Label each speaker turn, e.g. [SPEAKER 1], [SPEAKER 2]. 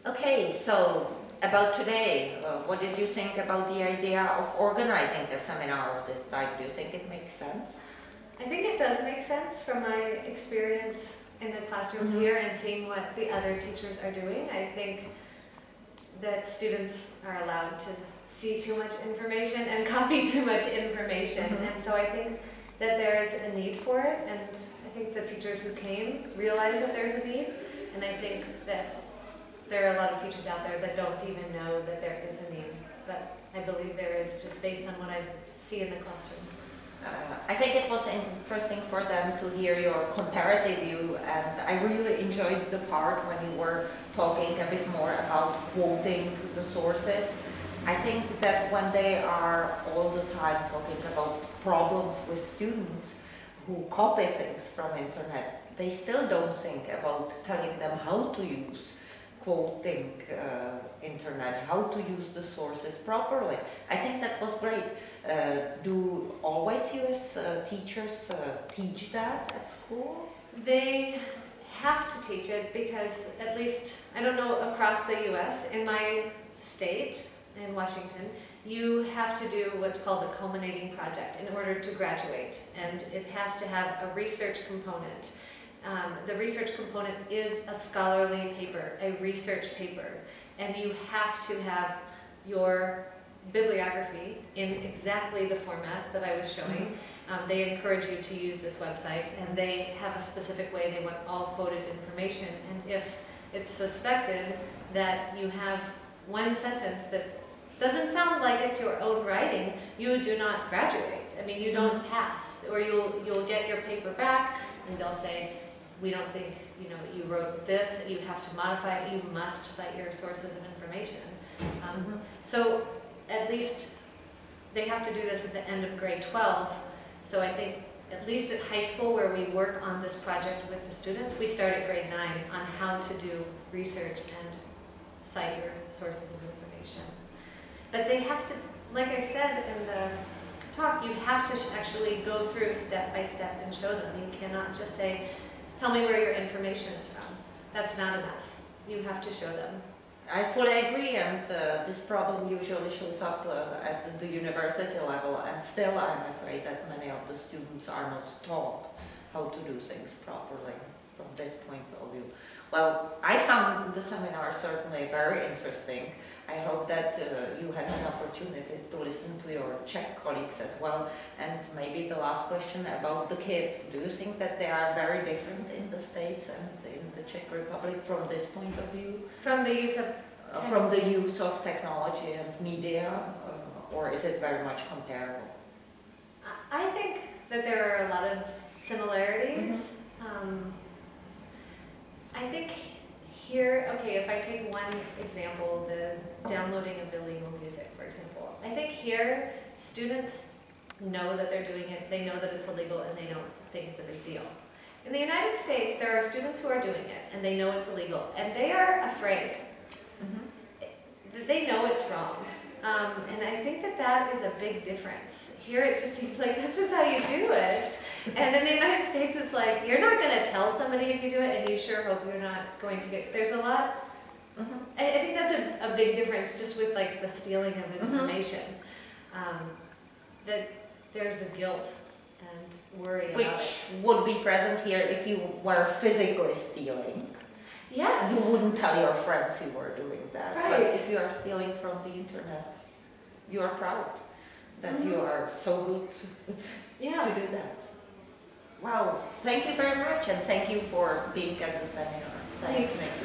[SPEAKER 1] Okay, so about today, what did you think about the idea of organizing a seminar of this type? Do you think it makes sense?
[SPEAKER 2] I think it does make sense from my experience in the classrooms here and seeing what the other teachers are doing. I think that students are allowed to see too much information and copy too much information, and so I think that there is a need for it, and I think the teachers who came realize that there's a need, and I think that there are a lot of teachers out there that don't even know that there is a need, but I believe there is, just based on what I see in the classroom.
[SPEAKER 1] I think it was interesting for them to hear your comparative view, and I really enjoyed the part when you were talking a bit more about quoting the sources. I think that when they are all the time talking about problems with students who copy things from internet, they still don't think about telling them how to use quoting internet, how to use the sources properly. I think that was great. Do always US teachers teach that at school?
[SPEAKER 2] They have to teach it because, at least, I don't know across the US, in my state, in Washington, you have to do what's called a culminating project in order to graduate, and it has to have a research component. The research component is a scholarly paper, a research paper, and you have to have your bibliography in exactly the format that I was showing. They encourage you to use this website, and they have a specific way they want all quoted information, and if it's suspected that you have one sentence that doesn't sound like it's your own writing, you do not graduate. I mean, you don't pass, or you'll get your paper back, and they'll say, we don't think, you know, you wrote this, you have to modify it, you must cite your sources of information. So at least they have to do this at the end of grade 12. So I think at least at high school, where we work on this project with the students, we start at grade 9 on how to do research and cite your sources of information. But they have to, like I said in the talk, you have to actually go through step by step and show them. You cannot just say, tell me where your information is from. That's not enough. You have to show them.
[SPEAKER 1] I fully agree, and this problem usually shows up at the university level, and still I'm afraid that many of the students are not taught how to do things properly from this point of view. Well, I found the seminar certainly very interesting. I hope that you had an opportunity to listen to your Czech colleagues as well. And maybe the last question about the kids. Do you think that they are very different in the States and in the Czech Republic from this point of view?
[SPEAKER 2] From the use of
[SPEAKER 1] from the use of technology and media, or is it very much comparable?
[SPEAKER 2] I think that there are a lot of similarities. I think here, okay, if I take one example, the downloading of illegal music, for example, I think here students know that they're doing it, they know that it's illegal, and they don't think it's a big deal. In the United States, there are students who are doing it, and they know it's illegal, and they are afraid. They know it's wrong. And I think that that is a big difference. Here it just seems like that's just how you do it. And in the United States it's like, you're not going to tell somebody if you do it, and you sure hope you're not going to get, there's a lot, I think that's a big difference just with like the stealing of information. That there's a guilt and worry about it.
[SPEAKER 1] Which would be present here if you were physically stealing.
[SPEAKER 2] Yes.
[SPEAKER 1] You wouldn't tell your friends you were doing that.
[SPEAKER 2] Right.
[SPEAKER 1] But if you are stealing from the internet, you are proud that you are so good to do that. Well, thank you very much, and thank you for being at the seminar.
[SPEAKER 2] Thanks.